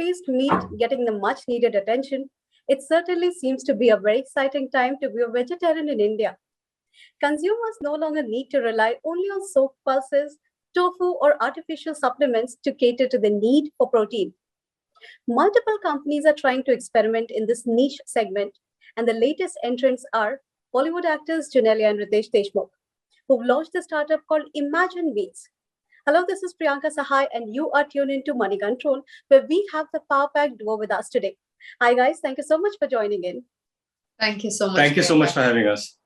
plant-based meat getting the much-needed attention, it certainly seems to be a very exciting time to be a vegetarian in India. Consumers no longer need to rely only on soap pulses, tofu, or artificial supplements to cater to the need for protein. Multiple companies are trying to experiment in this niche segment, and the latest entrants are Bollywood actors Genelia and Deshmukh, who've launched a startup called Imagine Meats. Hello, this is Priyanka Sahai, and you are tuned into Moneycontrol, where we have the Power Pack duo with us today. Hi, guys. Thank you so much for joining in. Thank you so much. Thank you so much for having us.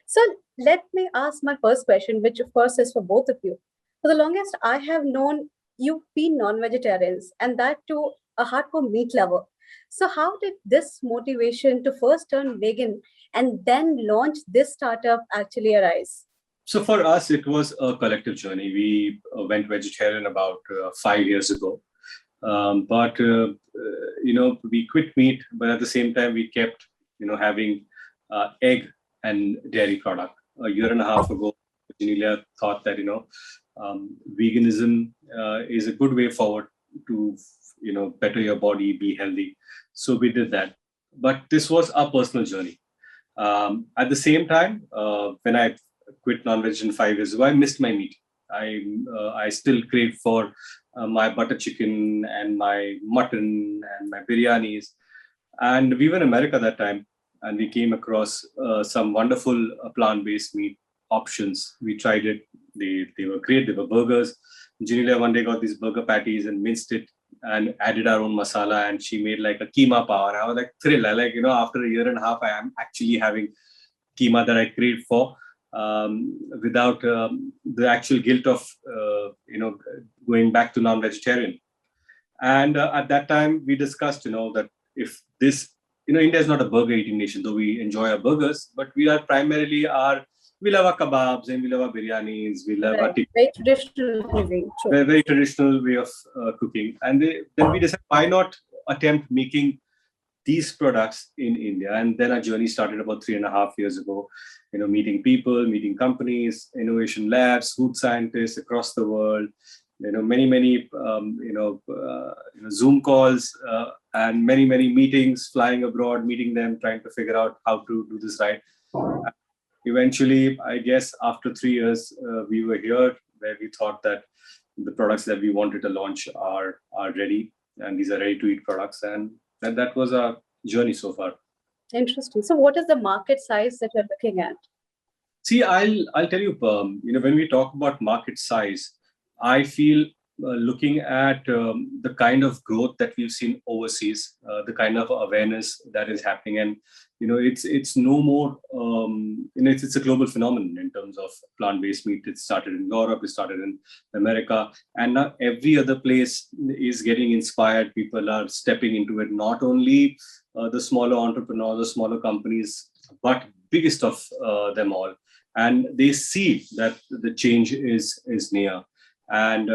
So let me ask my first question, which of course is for both of you. For the longest, I have known you've been non-vegetarians, and that too a hardcore meat lover. So how did this motivation to first turn vegan and then launch this startup actually arise? So for us, it was a collective journey. We went vegetarian about 5 years ago. We quit meat, but at the same time, we kept, having egg and dairy product. A year and a half ago, Genelia thought that, veganism is a good way forward to, better your body, be healthy. So we did that. But this was our personal journey. At the same time, when I quit non-vegetarian 5 years ago, I missed my meat. I still crave for my butter chicken and my mutton and my biryanis. And we were in America that time, and we came across some wonderful plant-based meat options. We tried it. They were great. They were burgers. Genelia one day got these burger patties and minced it and added our own masala, and she made like a keema pav. And I was like thrilled. After a year and a half, I am actually having keema that I craved for. Without the actual guilt of going back to non-vegetarian. And at that time we discussed that if this India is not a burger eating nation, though we enjoy our burgers, but we are primarily we love our kebabs and we love our biryanis, we love our very traditional cuisine. Very traditional way of cooking. And then we decided, why not attempt making these products in India? And then our journey started about 3.5 years ago. Meeting people, meeting companies, innovation labs, food scientists across the world. Many Zoom calls and many meetings, flying abroad, meeting them, trying to figure out how to do this right. Eventually, I guess after 3 years, we were here where we thought that the products that we wanted to launch are ready, and these are ready to eat products, and that was our journey so far. Interesting. So what is the market size that you're looking at? See, I'll tell you, when we talk about market size, I feel looking at the kind of growth that we've seen overseas, the kind of awareness that is happening, and it's no more. It's a global phenomenon in terms of plant-based meat. It started in Europe, it started in America, and now every other place is getting inspired. People are stepping into it. Not only the smaller entrepreneurs, the smaller companies, but biggest of them all, and they see that the change is near. And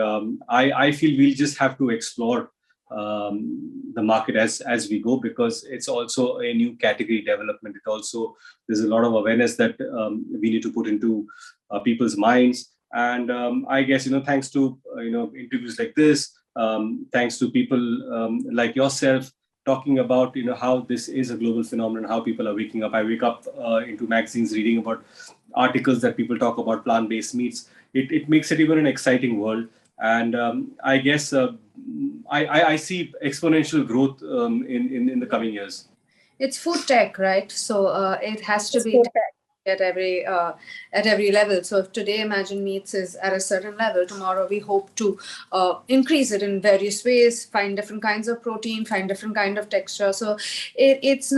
I feel we'll just have to explore the market as we go, because it's also a new category development. It also, there's a lot of awareness that we need to put into people's minds. And I guess, thanks to, interviews like this, thanks to people like yourself, talking about how this is a global phenomenon, how people are waking up. I wake up into magazines reading about articles that people talk about plant-based meats. It makes it even an exciting world. And I guess I see exponential growth in the coming years. It's food tech, right? So it has to be at every level. So if today Imagine Meats is at a certain level, tomorrow we hope to increase it in various ways, find different kinds of protein, find different kind of texture. So it's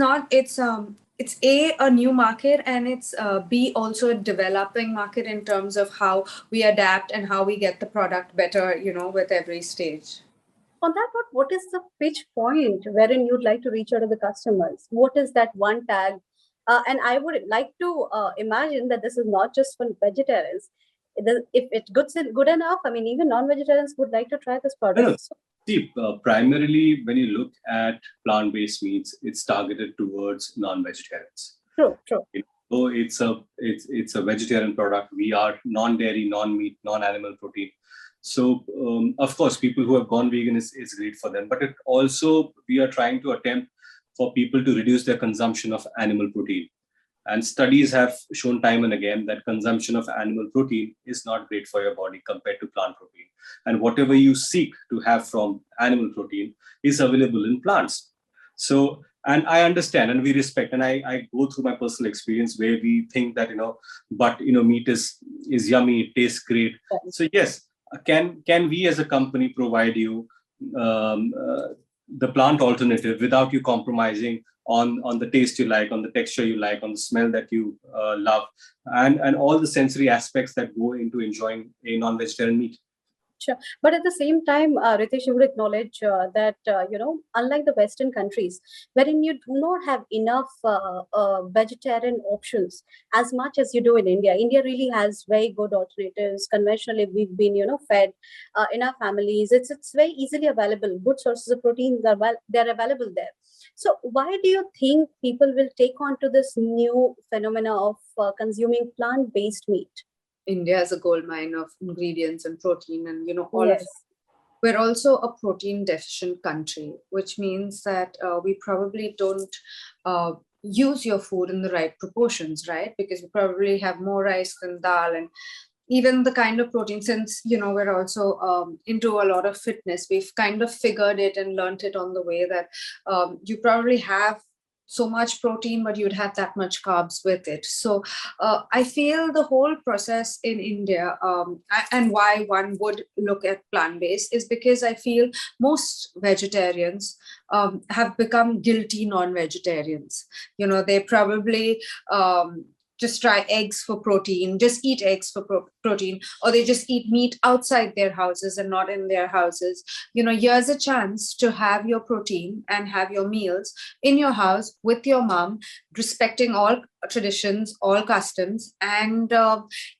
a new market, and it's B, also a developing market in terms of how we adapt and how we get the product better, with every stage. On that note, what is the pitch point wherein you'd like to reach out to the customers? What is that one tag? And I would like to imagine that this is not just for vegetarians. If it's good enough, even non-vegetarians would like to try this product. See, primarily when you look at plant-based meats, it's targeted towards non-vegetarians. True. So it's a vegetarian product. We are non-dairy, non-meat, non-animal protein. So, of course, people who have gone vegan is great for them. But it also, we are trying to attempt for people to reduce their consumption of animal protein. And studies have shown time and again that consumption of animal protein is not great for your body compared to plant protein. And whatever you seek to have from animal protein is available in plants. So, and I understand and we respect, and I go through my personal experience where we think that, but, meat is yummy, it tastes great. So yes, can we as a company provide you the plant alternative without you compromising on the taste you like, on the texture you like, on the smell that you love, and all the sensory aspects that go into enjoying a non-vegetarian meat. Sure. But at the same time, Riteish, you would acknowledge that, unlike the Western countries, wherein you do not have enough vegetarian options as much as you do in India. India really has very good alternatives. Conventionally, we've been, fed in our families. It's very easily available. Good sources of proteins they're available there. So why do you think people will take on to this new phenomena of consuming plant-based meat? India is a gold mine of ingredients and protein, and all of it. We're also a protein deficient country, which means that we probably don't use your food in the right proportions, right? Because we probably have more rice than dal, and even the kind of protein, since we're also into a lot of fitness, we've kind of figured it and learned it on the way that you probably have so much protein, but you'd have that much carbs with it. So I feel the whole process in India, and why one would look at plant-based, is because I feel most vegetarians have become guilty non-vegetarians. They probably just try eggs for protein, just eat eggs for protein, or they just eat meat outside their houses and not in their houses. Here's a chance to have your protein and have your meals in your house with your mom, respecting all traditions, all customs, and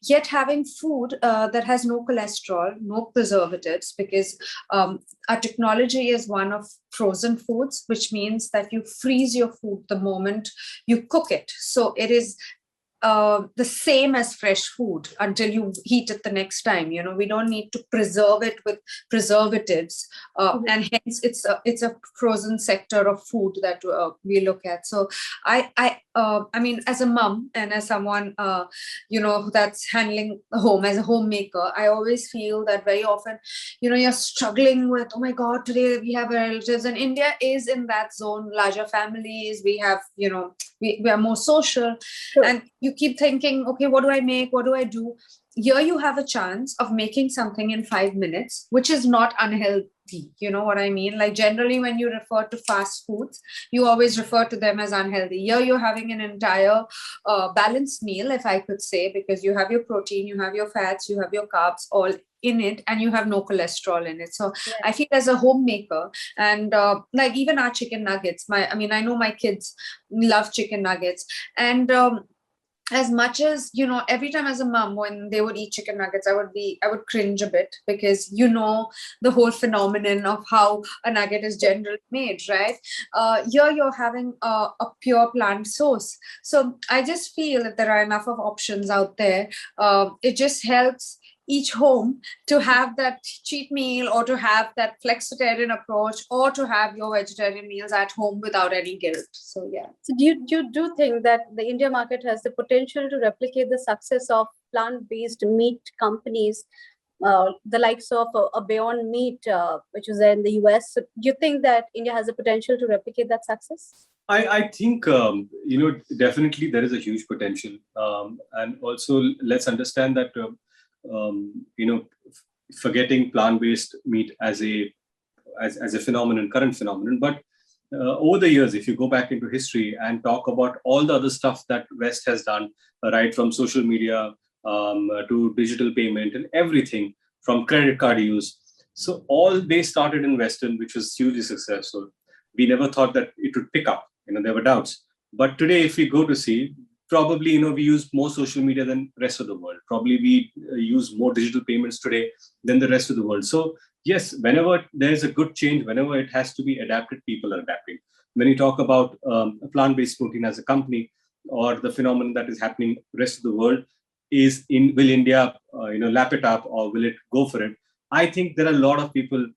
yet having food that has no cholesterol, no preservatives, because our technology is one of frozen foods, which means that you freeze your food the moment you cook it. So it is the same as fresh food until you heat it the next time. We don't need to preserve it with preservatives, and hence it's a frozen sector of food that we look at. So I mean, as a mom and as someone that's handling the home as a homemaker, I always feel that very often you're struggling with, oh my god, today we have relatives, and India is in that zone, larger families, we have we are more social. Sure. And you keep thinking, okay, what do I make? What do I do? Here you have a chance of making something in 5 minutes, which is not unhealthy. You know what I mean? Like generally when you refer to fast foods, you always refer to them as unhealthy. Here you're having an entire balanced meal, if I could say, because you have your protein, you have your fats, you have your carbs all in it, and you have no cholesterol in it. So yeah. I feel as a homemaker, and like even our chicken nuggets, I know my kids love chicken nuggets, and as much as every time as a mom when they would eat chicken nuggets, I would cringe a bit, because the whole phenomenon of how a nugget is generally made, right? Here you're having a pure plant source. So I just feel that there are enough of options out there. It just helps each home to have that cheat meal, or to have that flexitarian approach, or to have your vegetarian meals at home without any guilt. So yeah. So do you think that the India market has the potential to replicate the success of plant-based meat companies, the likes of a Beyond Meat, which is there in the US? So do you think that India has the potential to replicate that success? I think, definitely there is a huge potential. And also let's understand that, forgetting plant-based meat as a phenomenon, current phenomenon, but over the years, if you go back into history and talk about all the other stuff that West has done, right from social media to digital payment and everything, from credit card use. So all they started in Western, which was hugely successful. We never thought that it would pick up. There were doubts. But today, if we go to see, probably, we use more social media than the rest of the world. Probably we use more digital payments today than the rest of the world. So yes, whenever there's a good change, whenever it has to be adapted, people are adapting. When you talk about plant-based protein as a company, or the phenomenon that is happening the rest of the world, will India, lap it up, or will it go for it? I think there are a lot of people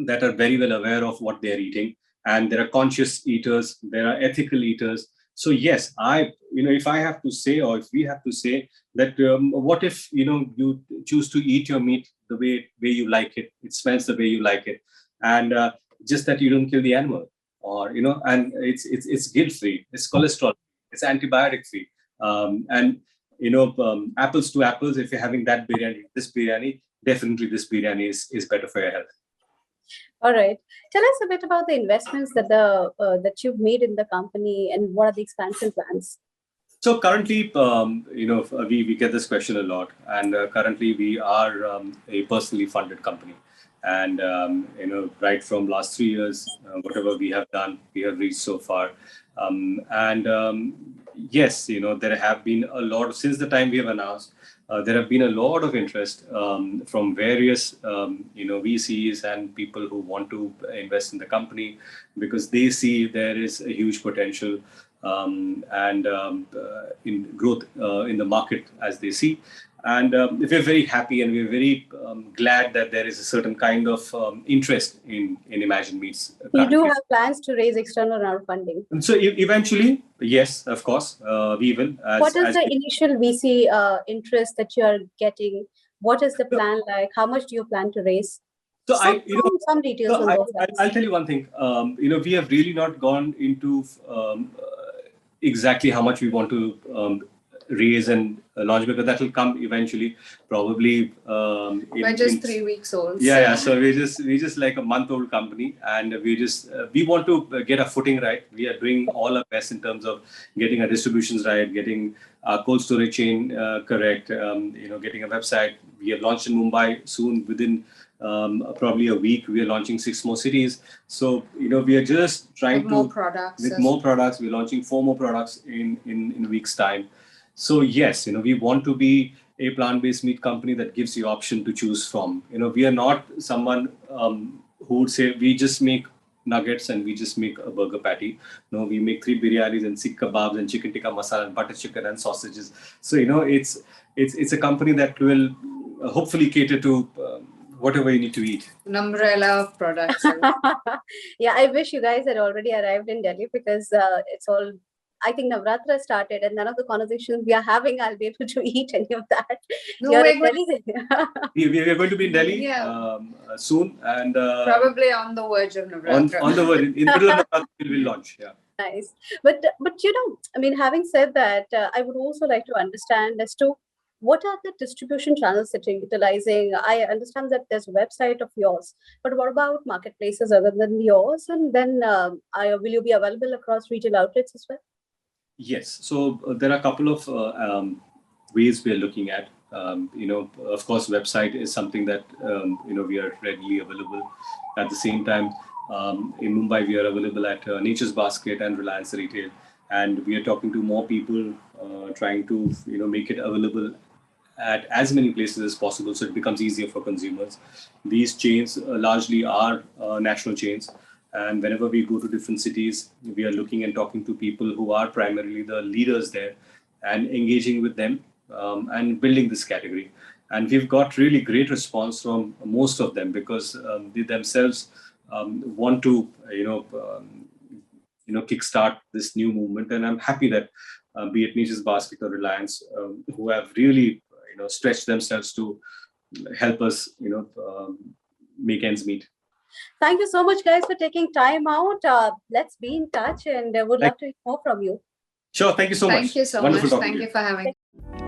that are very well aware of what they're eating, and there are conscious eaters, there are ethical eaters. So yes, if I have to say, or if we have to say that, what if you choose to eat your meat the way you like it, it smells the way you like it, and just that you don't kill the animal, or and it's guilt free, it's cholesterol, it's antibiotic free, and apples to apples. If you're having this biryani, definitely this biryani is better for your health. All right. Tell us a bit about the investments that you've made in the company, and what are the expansion plans? So currently, we get this question a lot, and currently we are a personally funded company, and right from last 3 years, whatever we have done, we have reached so far, yes, there have been a lot since the time we have announced. There have been a lot of interest from various, VCs and people who want to invest in the company, because they see there is a huge potential in growth in the market as they see. And we're very happy, and we're very glad that there is a certain kind of interest in Imagine Meats. You do have plans to raise external round funding. And so eventually, yes, of course, we will. What is the initial VC interest that you are getting? What is the plan like? How much do you plan to raise? So some details on those lines. I'll tell you one thing. We have really not gone into exactly how much we want to raise and launch, because that will come eventually, probably. We're just 3 weeks old. Yeah. So we're just like a month-old company, and we want to get our footing right. We are doing all our best in terms of getting our distributions right, getting our cold storage chain correct. Getting a website. We have launched in Mumbai soon. Within probably a week, we are launching 6 more cities. So we are just trying with more products. With more products. We're launching 4 more products in a week's time. So yes, we want to be a plant-based meat company that gives you option to choose from. We are not someone who would say we just make nuggets and we just make a burger patty. No, we make 3 biryanis and 6 kebabs and chicken tikka masala and butter chicken and sausages. So it's a company that will hopefully cater to whatever you need to eat. An umbrella of products. Yeah, I wish you guys had already arrived in Delhi, because I think Navratra started, and none of the conversations we are having, I'll be able to eat any of that. No, we are going to be in Delhi soon, and probably on the verge of Navratra. On the verge, in the middle of Navratra, we will launch. Yeah. Nice, but having said that, I would also like to understand as to what are the distribution channels that you're utilizing. I understand that there's a website of yours, but what about marketplaces other than yours? And then will you be available across retail outlets as well? Yes. So there are a couple of ways we are looking at. Of course, website is something that, we are readily available. At the same time, in Mumbai, we are available at Nature's Basket and Reliance Retail. And we are talking to more people, trying to, make it available at as many places as possible, so it becomes easier for consumers. These chains largely are national chains. And whenever we go to different cities, we are looking and talking to people who are primarily the leaders there, and engaging with them and building this category. And we've got really great response from most of them, because they themselves want to, kickstart this new movement. And I'm happy that be it Nature's Basket or Reliance, who have really, stretched themselves to help us, make ends meet. Thank you so much, guys, for taking time out. Let's be in touch, and would love to hear more from you. Sure. Thank you so much. Thank you so much. Thank you for having me.